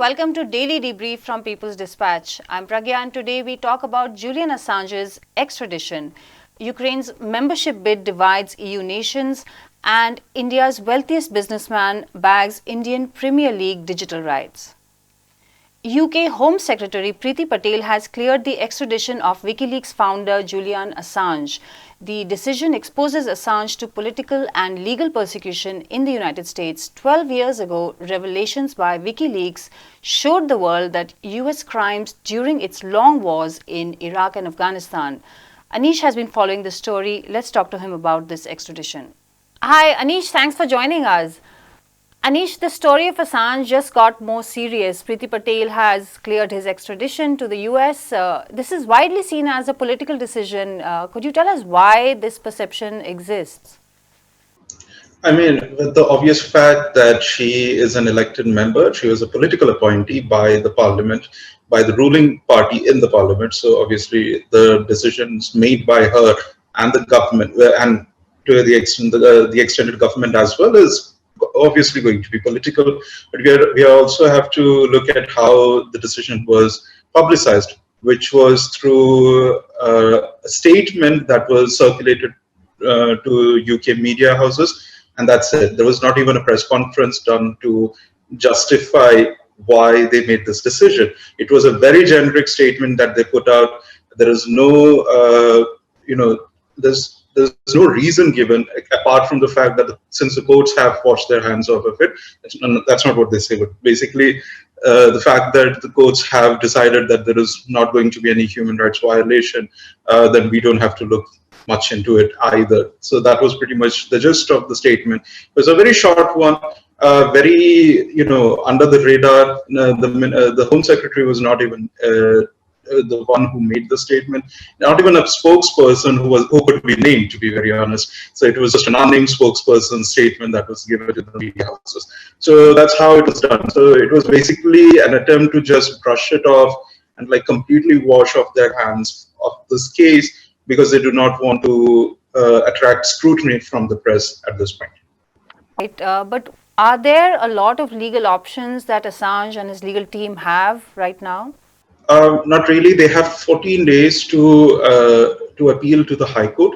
welcome to Daily Debrief from People's Dispatch. I'm Pragya and today we talk about Julian Assange's extradition. Ukraine's membership bid divides EU nations and India's wealthiest businessman bags Indian Premier League digital rights. UK Home Secretary Priti Patel has cleared the extradition of WikiLeaks founder Julian Assange. The decision exposes Assange to political and legal persecution in the United States. 12 years ago, revelations by WikiLeaks showed the world that US crimes during its long wars in Iraq and Afghanistan. Anish has been following the story. Let's talk to him about this extradition. Hi, Anish, thanks for joining us. Anish, the story of Assange just got more serious. Priti Patel has cleared his extradition to the US. This is widely seen as a political decision. Could you tell us why this perception exists? I mean, with the obvious fact that she is an elected member, she was a political appointee by the parliament, by the ruling party in the parliament. So obviously the decisions made by her and the government, and to the extent the extended government as well, is obviously going to be political, but we also have to look at how the decision was publicized, which was through a statement that was circulated to UK media houses, and that's it. There was not even a press conference done to justify why they made this decision. It was a very generic statement that they put out. There is no, there's no reason given apart from the fact that since the courts have washed their hands off of it. That's not what they say, but basically the fact that the courts have decided that there is not going to be any human rights violation, then we don't have to look much into it either. So that was pretty much the gist of the statement. It was a very short one, very, under the radar. The Home Secretary was not even the one who made the statement, not even a spokesperson who could be named, to be very honest. So it was just an unnamed spokesperson statement that was given to the media houses. So that's how it was done. So it was basically an attempt to just brush it off and like completely wash off their hands of this case because they do not want to attract scrutiny from the press at this point. Right, but are there a lot of legal options that Assange and his legal team have right now? Not really. They have 14 days to appeal to the High Court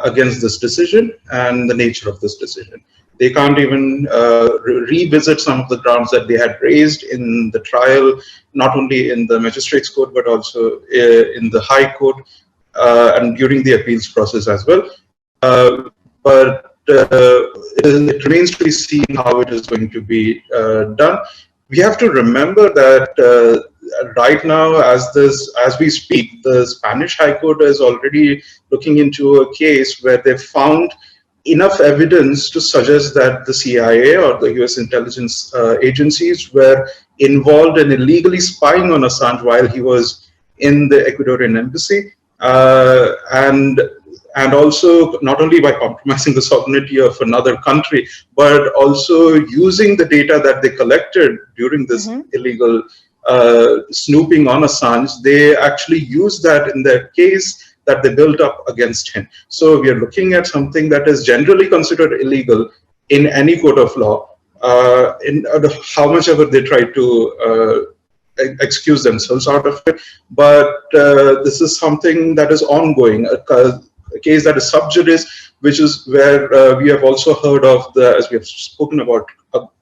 against this decision and the nature of this decision. They can't even revisit some of the grounds that they had raised in the trial, not only in the magistrates court, but also in the High Court and during the appeals process as well. But it remains to be seen how it is going to be done. We have to remember that right now, as we speak, the Spanish High Court is already looking into a case where they found enough evidence to suggest that the CIA or the US intelligence agencies were involved in illegally spying on Assange while he was in the Ecuadorian embassy, and also not only by compromising the sovereignty of another country, but also using the data that they collected during this illegal snooping on Assange. They actually used that in their case that they built up against him. So we are looking at something that is generally considered illegal in any court of law, how much ever they try to excuse themselves out of it. But this is something that is ongoing. A case that is sub judice, which is where we have also heard of as we have spoken about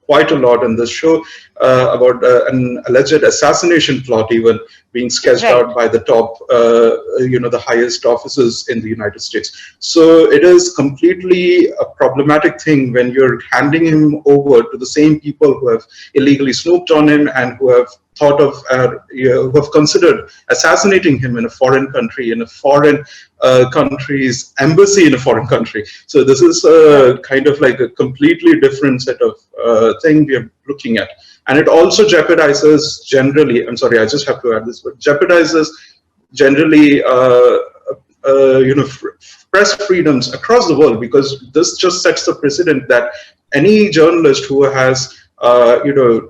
quite a lot in this show, about an alleged assassination plot even being sketched out by the top, the highest officers in the United States. So it is completely a problematic thing when you're handing him over to the same people who have illegally snooped on him and who have thought of, who have considered assassinating him in a foreign country, in a foreign country's embassy in a foreign country. So this is kind of like a completely different set of thing we are looking at. And it also jeopardizes generally, I'm sorry, I just have to add this, but jeopardizes generally, press freedoms across the world, because this just sets the precedent that any journalist who has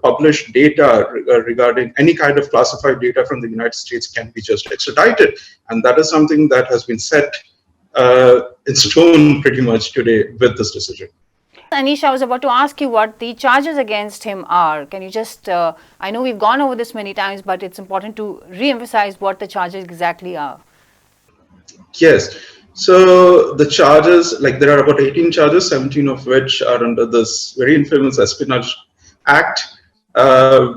published data regarding any kind of classified data from the United States can be just extradited. And that is something that has been set in stone pretty much today with this decision. Anish, I was about to ask you what the charges against him are. Can you just, I know we've gone over this many times, but it's important to re-emphasize what the charges exactly are. Yes. So the charges, like there are about 18 charges, 17 of which are under this very infamous Espionage Act,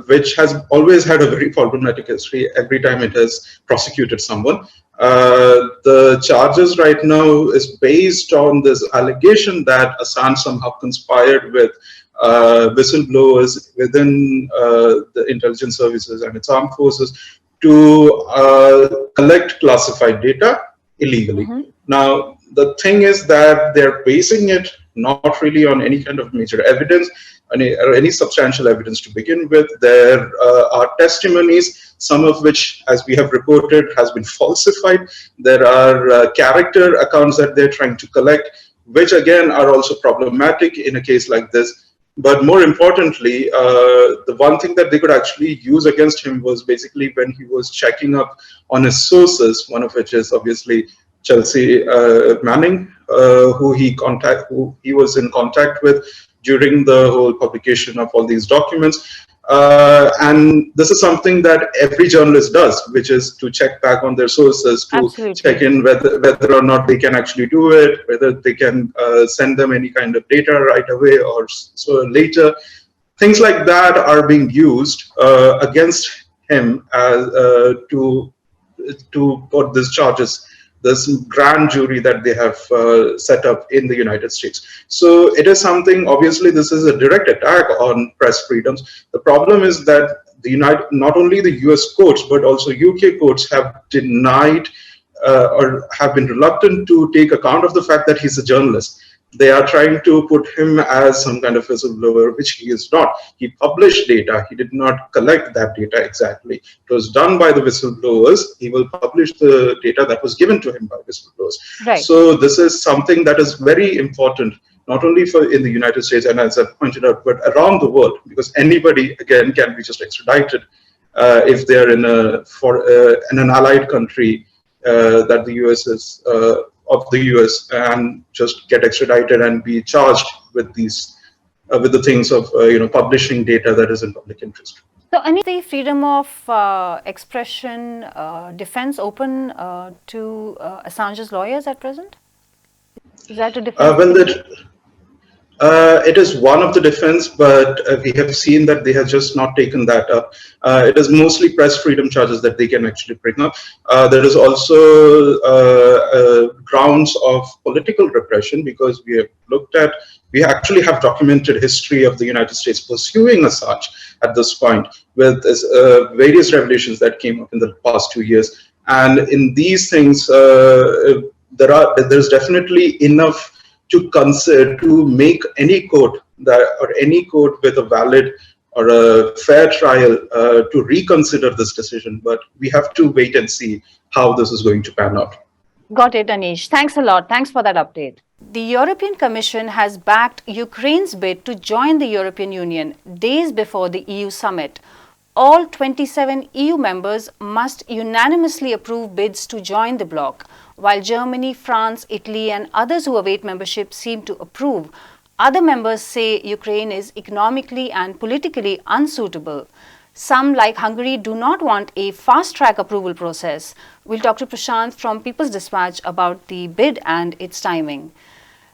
which has always had a very problematic history every time it has prosecuted someone. The charges right now is based on this allegation that Assange somehow conspired with whistleblowers within the intelligence services and its armed forces to collect classified data illegally. Now, the thing is that they're basing it not really on any kind of major evidence, any substantial evidence to begin with. There are testimonies, some of which, as we have reported, has been falsified. There are character accounts that they're trying to collect, which again are also problematic in a case like this. But more importantly, the one thing that they could actually use against him was basically when he was checking up on his sources, one of which is obviously Chelsea Manning, who he was in contact with during the whole publication of all these documents. And this is something that every journalist does, which is to check back on their sources, to check in whether or not they can actually do it, whether they can send them any kind of data right away or so later. Things like that are being used against him as to put these charges, this grand jury that they have set up in the United States. So it is something, obviously this is a direct attack on press freedoms. The problem is that not only the US courts, but also UK courts have denied or have been reluctant to take account of the fact that he's a journalist. They are trying to put him as some kind of whistleblower, which he is not. He published data. He did not collect that data exactly. It was done by the whistleblowers. He will publish the data that was given to him by whistleblowers. Right. So this is something that is very important, not only for in the United States, and as I pointed out, but around the world, because anybody, again, can be just extradited if they're in an allied country that the US is of the US, and just get extradited and be charged with these with the things of publishing data that is in public interest. So, any the freedom of expression defense open to Assange's lawyers at present? Is that a defense? It is one of the defense, but we have seen that they have just not taken that up. It is mostly press freedom charges that they can actually bring up. There is also grounds of political repression, because we actually have documented history of the United States pursuing Assange at this point, with various revelations that came up in the past 2 years. And in these things, there's definitely enough to consider to make any court with a valid or a fair trial to reconsider this decision. But we have to wait and see how this is going to pan out. Got it, Anish. Thanks a lot. Thanks for that update. The European Commission has backed Ukraine's bid to join the European Union days before the EU summit. All 27 EU members must unanimously approve bids to join the bloc. While Germany, France, Italy and others who await membership seem to approve, other members say Ukraine is economically and politically unsuitable. Some, like Hungary, do not want a fast-track approval process. We'll talk to Prashant from People's Dispatch about the bid and its timing.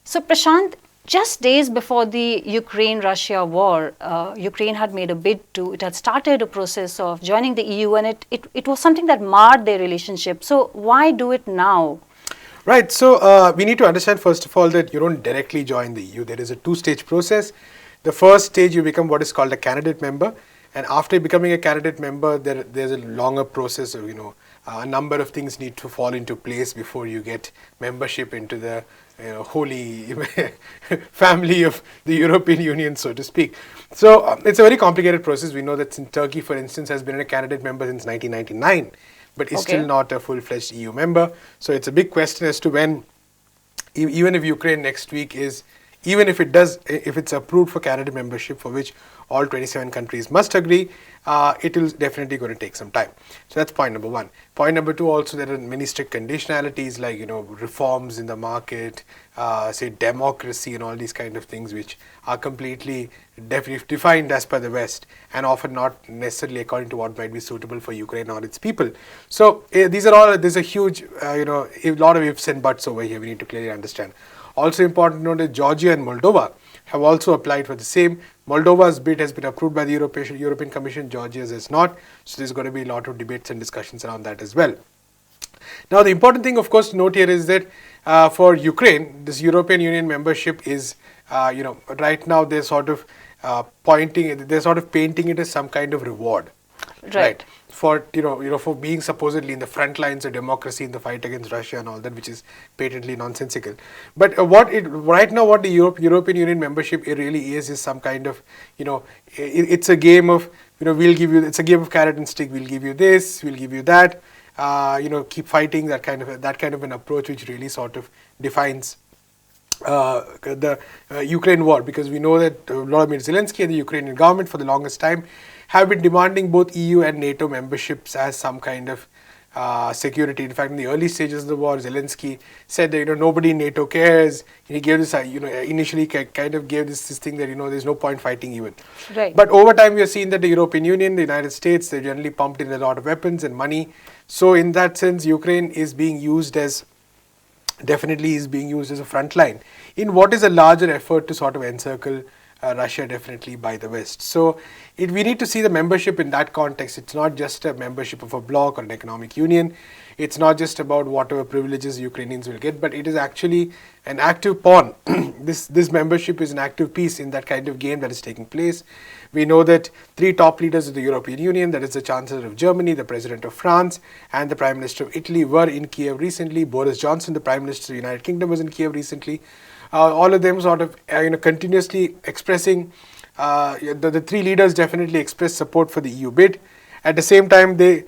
So Prashant, just days before the Ukraine-Russia war, Ukraine had made a bid it had started a process of joining the EU, and it was something that marred their relationship. So why do it now? Right. So we need to understand, first of all, that you don't directly join the EU. There is a two-stage process. The first stage, you become what is called a candidate member. And after becoming a candidate member, there's a longer process of, a number of things need to fall into place before you get membership into the holy family of the European Union, so to speak. So it's a very complicated process. We know that in Turkey, for instance, has been a candidate member since 1999, but is still not a full-fledged EU member. So it's a big question as to when, even if Ukraine next week is even if it's approved for candidate membership, for which all 27 countries must agree, it is definitely going to take some time. So that's point number one. Point number two, also there are many strict conditionalities like, reforms in the market, say democracy and all these kind of things, which are completely defined as per the West and often not necessarily according to what might be suitable for Ukraine or its people. So there's a huge, a lot of ifs and buts over here we need to clearly understand. Also important to note that Georgia and Moldova have also applied for the same. Moldova's bid has been approved by the European Commission, Georgia's is not. So there's going to be a lot of debates and discussions around that as well. Now the important thing, of course, to note here is that for Ukraine, this European Union membership is, right now they're sort of painting it as some kind of reward. Right. For for being supposedly in the front lines of democracy in the fight against Russia and all that, which is patently nonsensical. But right now what the European Union membership it really is some kind of, it's a game of, it's a game of carrot and stick. We'll give you this, we'll give you that, keep fighting, that kind of an approach, which really sort of defines the Ukraine war, because we know that Volodymyr Zelensky and the Ukrainian government for the longest time have been demanding both EU and NATO memberships as some kind of security. In fact, in the early stages of the war, Zelensky said that nobody in NATO cares. He gave this initially kind of gave this thing that there's no point fighting even. Right. But over time, we have seen that the European Union, the United States, they generally pumped in a lot of weapons and money. So in that sense, Ukraine is being used as a front line in what is a larger effort to sort of encircle Russia, definitely by the West. So we need to see the membership in that context. It's not just a membership of a bloc or an economic union. It's not just about whatever privileges Ukrainians will get, but it is actually an active pawn. This membership is an active piece in that kind of game that is taking place. We know that 3 top leaders of the European Union, that is the Chancellor of Germany, the President of France, and the Prime Minister of Italy, were in Kiev recently. Boris Johnson, the Prime Minister of the United Kingdom, was in Kiev recently. All of them sort of continuously expressing, the 3 leaders definitely expressed support for the EU bid. At the same time, the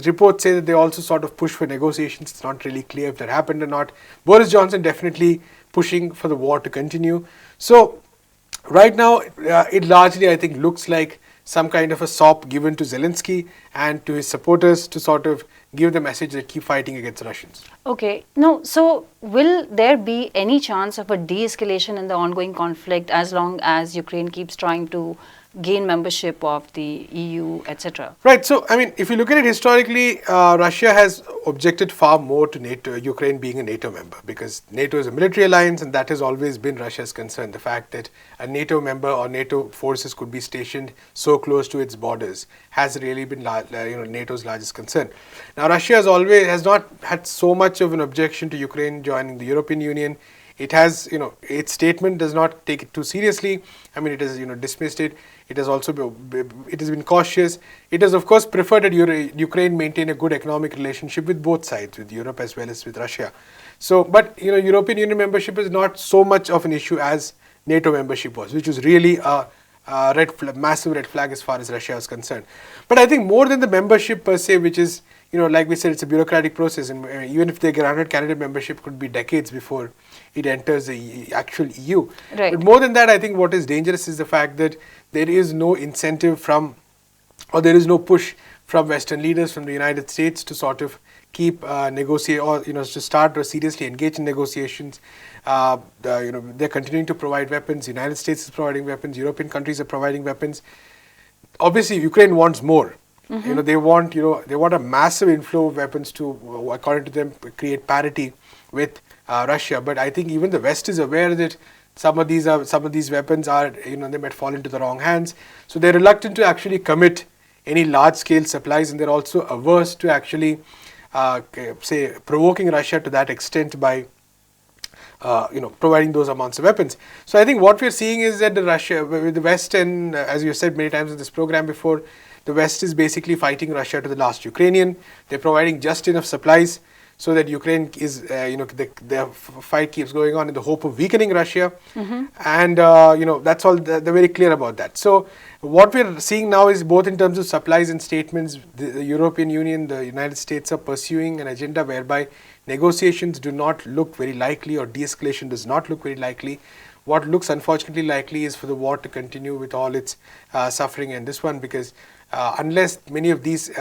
reports say that they also sort of push for negotiations. It's not really clear if that happened or not. Boris Johnson definitely pushing for the war to continue. So right now, it largely, I think, looks like some kind of a sop given to Zelensky and to his supporters to sort of give the message that keep fighting against Russians. Okay. No, so will there be any chance of a de-escalation in the ongoing conflict as long as Ukraine keeps trying to gain membership of the EU, etc.? Right. So, I mean, if you look at it historically, Russia has objected far more to NATO, Ukraine being a NATO member, because NATO is a military alliance, and that has always been Russia's concern. The fact that a NATO member or NATO forces could be stationed so close to its borders has really been NATO's largest concern. Now, Russia has not had so much of an objection to Ukraine joining the European Union. It has, its statement does not take it too seriously. I mean, it has, dismissed it. It has also been cautious. It has, of course, preferred that Ukraine maintain a good economic relationship with both sides, with Europe as well as with Russia. So, but, European Union membership is not so much of an issue as NATO membership was, which was really a massive red flag as far as Russia is concerned. But I think more than the membership per se, which is, like we said, it's a bureaucratic process, and even if they granted candidate membership, could be decades before it enters the actual EU. Right. But more than that, I think what is dangerous is the fact that there is no incentive there is no push from Western leaders, from the United States, to sort of keep negotiate or to start or seriously engage in negotiations. They're continuing to provide weapons. The United States is providing weapons. European countries are providing weapons. Obviously, Ukraine wants more. Mm-hmm. They want a massive inflow of weapons to, according to them, create parity with Russia. But I think even the West is aware that some of these weapons are, they might fall into the wrong hands. So they're reluctant to actually commit any large-scale supplies, and they're also averse to actually, say, provoking Russia to that extent by, providing those amounts of weapons. So I think what we're seeing is that with the West, and as you said many times in this program before, the West is basically fighting Russia to the last Ukrainian. They're providing just enough supplies so that Ukraine is, the fight keeps going on in the hope of weakening Russia. Mm-hmm. And, that's all, they're very clear about that. So what we're seeing now is, both in terms of supplies and statements, the European Union, the United States are pursuing an agenda whereby negotiations do not look very likely, or de-escalation does not look very likely, what looks unfortunately likely is for the war to continue with all its suffering and this one, because unless many of these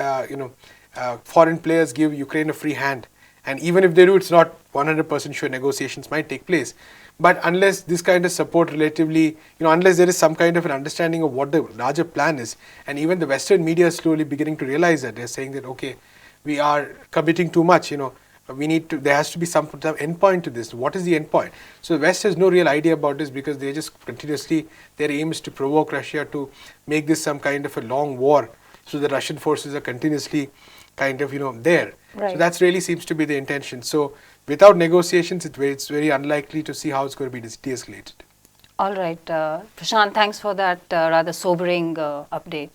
foreign players give Ukraine a free hand, and even if they do, it's not 100% sure negotiations might take place. But unless this kind of support relatively, unless there is some kind of an understanding of what the larger plan is, and even the Western media is slowly beginning to realize that, they're saying that, okay, we are committing too much, we need to, there has to be some end point to this. What is the end point? So the West has no real idea about this, because they just continuously, their aim is to provoke Russia to make this some kind of a long war. So the Russian forces are continuously kind of, there. Right. So that really seems to be the intention. So without negotiations, it's very unlikely to see how it's going to be de-escalated. All right. Prashant, thanks for that rather sobering update.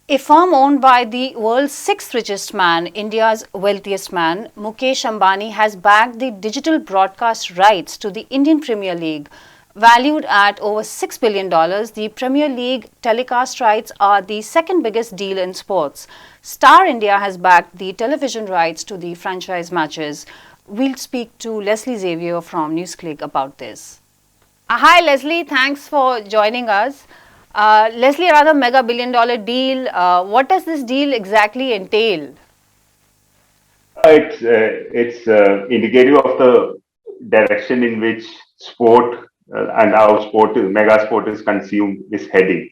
A firm owned by the world's sixth richest man, India's wealthiest man, Mukesh Ambani, has backed the digital broadcast rights to the Indian Premier League. Valued at over $6 billion, the Premier League telecast rights are the second biggest deal in sports. Star India has backed the television rights to the franchise matches. We'll speak to Leslie Xavier from NewsClick about this. Hi Leslie, thanks for joining us. Leslie, another mega billion-dollar deal. What does this deal exactly entail? It's indicative of the direction in which sport and how mega sport is consumed is heading.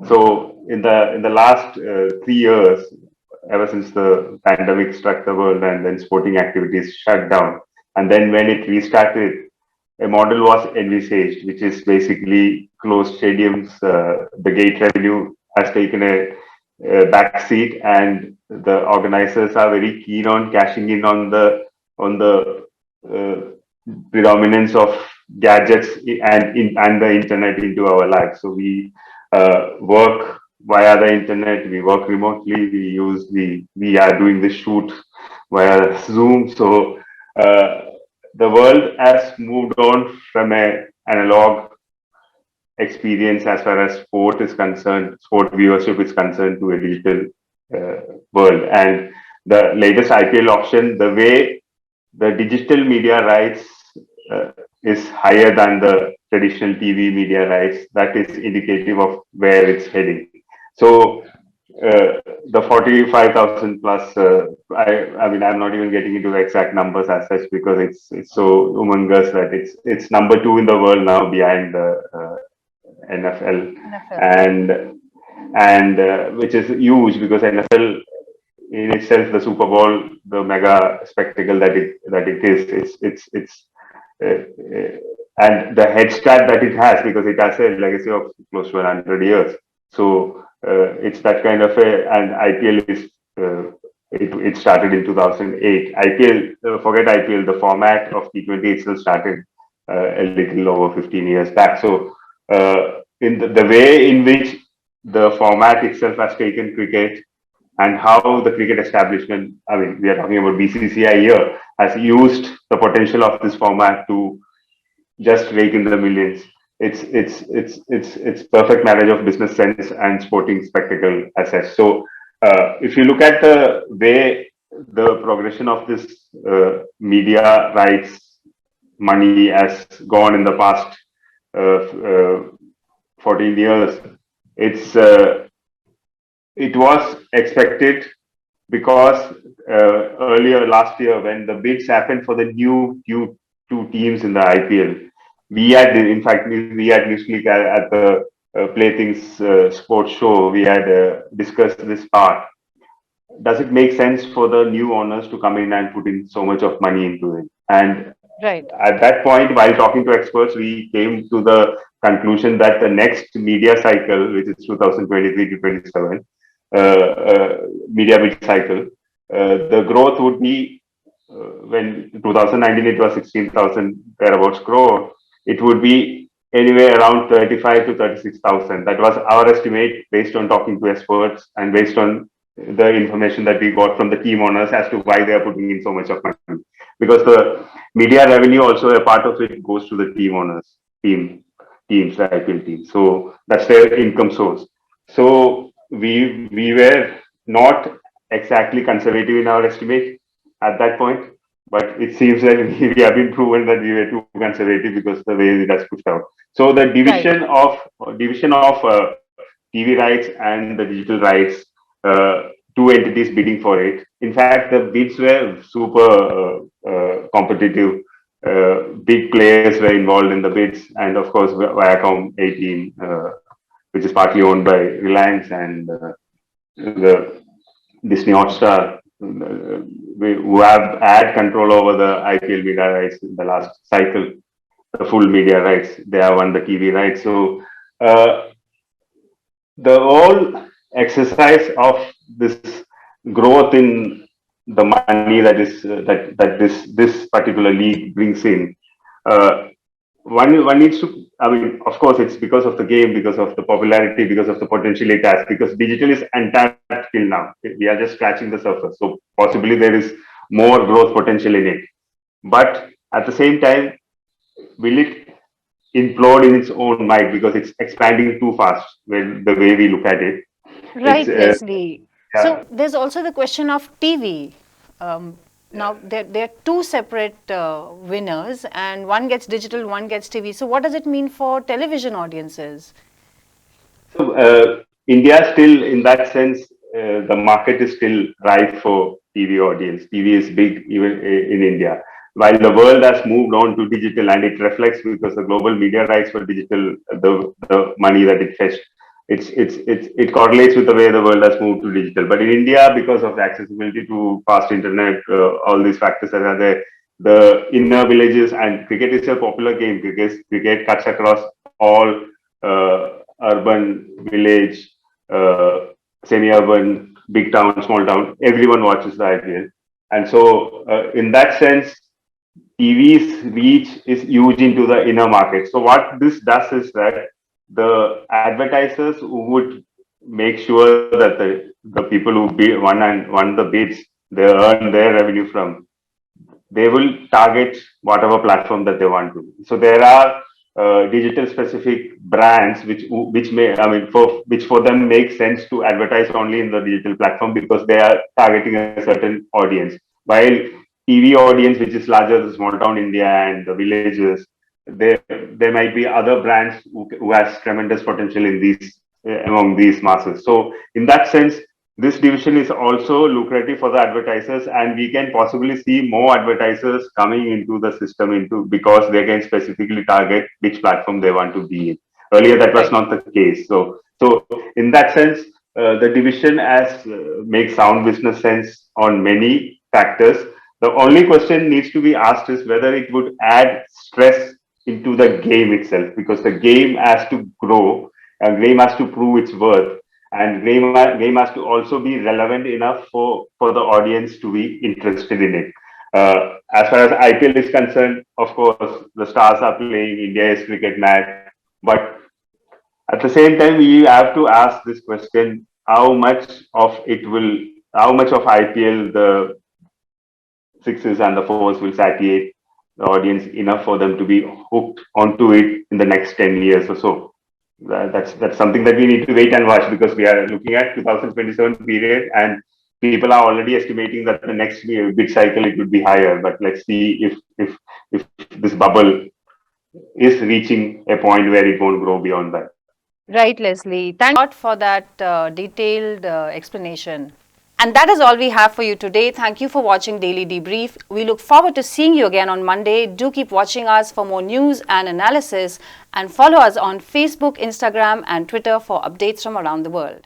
So in the last 3 years, ever since the pandemic struck the world and then sporting activities shut down, and then when it restarted, a model was envisaged, which is basically closed stadiums. The gate revenue has taken a back seat, and the organizers are very keen on cashing in on the predominance of gadgets and the internet into our lives. So we work via the internet, we work remotely, we are doing the shoot via Zoom. So the world has moved on from an analog experience as far as sport is concerned, sport viewership is concerned, to a digital world. And the latest IPL auction, the way the digital media rights is higher than the traditional TV media rights, that is indicative of where it's heading. So the 45,000 plus, I mean, I'm not even getting into the exact numbers as such, because it's so humongous that it's number 2 in the world now, behind the NFL. And which is huge, because NFL in itself, the Super Bowl, the mega spectacle that it is, it's and the head start that it has, because it has a legacy of close to 100 years. So it's that kind of and IPL is it started in 2008. IPL, forget IPL, the format of T20 itself started a little over 15 years back. So in the way in which the format itself has taken cricket, and how the cricket establishment, I mean, we are talking about BCCI here, has used the potential of this format to just rake in the millions. It's perfect marriage of business sense and sporting spectacle as such. So if you look at the way the progression of this media rights money has gone in the past 14 years, it was expected, because earlier last year, when the bids happened for the new two teams in the IPL, we had NewsClick at the Playthings sports show, we had discussed this part. Does it make sense for the new owners to come in and put in so much of money into it? And right. At that point, while talking to experts, we came to the conclusion that the next media cycle, which is 2023 to 27, media bid cycle, the growth would be, when 2019 it was 16,000 thereabouts crore, it would be anywhere around 35 to 36,000. That was our estimate based on talking to experts and based on the information that we got from the team owners as to why they are putting in so much of money. Because the media revenue, also a part of it goes to the team owners, teams, the IPL team. So that's their income source. So we were not exactly conservative in our estimate at that point. but it seems that we have been proven that we were too conservative because the way it has pushed out. So the Right. division of TV rights and the digital rights, two entities bidding for it. In fact, the bids were super competitive. Big players were involved in the bids, and of course, Viacom 18, which is partly owned by Reliance, and the Disney Hotstar, who have had control over the IPL media rights in the last cycle, the full media rights. They have won the TV rights. So uh, the whole exercise of this growth in the money that is this particular league brings in, uh, one needs to, I mean, of course it's because of the game, because of the popularity, because of the potential it has, because digital is untapped till now. We are just scratching the surface, so possibly there is more growth potential in it, but at the same time, will it implode in its own might because it's expanding too fast when the way we look at it? It's Right, Leslie. yeah. So there's also the question of TV. Now there are two separate winners, and one gets digital, one gets TV. So what does it mean for television audiences? So India still, in that sense, the market is still ripe for TV audience. TV is big even in India. While the world has moved on to digital, and it reflects because the global media rights for digital, the money that it fetched, it correlates with the way the world has moved to digital. But in India, because of the accessibility to fast internet, all these factors that are there, the inner villages, and cricket is a popular game. Cricket cuts across all urban, village, semi-urban, big town, small town. Everyone watches the IPL, and so in that sense, TV's reach is huge into the inner market. So what this does is that the advertisers who would make sure that the people who won the bids, they earn their revenue from, they will target whatever platform that they want to. So there are digital specific brands which may, I mean, for which for them makes sense to advertise only in the digital platform because they are targeting a certain audience. While TV audience, which is larger the small town India and the villages, there might be other brands who has tremendous potential in these among these masses. So in that sense, this division is also lucrative for the advertisers, and we can possibly see more advertisers coming into the system into because they can specifically target which platform they want to be in. Earlier, that was Right. not the case. So in that sense, the division as makes sound business sense on many factors. The only question needs to be asked is whether it would add stress into the game itself, because the game has to grow and game has to prove its worth, and game has to also be relevant enough for the audience to be interested in it. As far as IPL is concerned, of course, the stars are playing. India is cricket mad, but at the same time, we have to ask this question: how much of it will, how much of IPL the sixes and the fours will satiate the audience enough for them to be hooked onto it in the next 10 years or so? That's something that we need to wait and watch, because we are looking at 2027 period, and people are already estimating that the next bid cycle it would be higher. But let's see if this bubble is reaching a point where it won't grow beyond that. Right, Leslie. Thank you a lot for that detailed explanation. And that is all we have for you today. Thank you for watching Daily Debrief. We look forward to seeing you again on Monday. Do keep watching us for more news and analysis, and follow us on Facebook, Instagram, and Twitter for updates from around the world.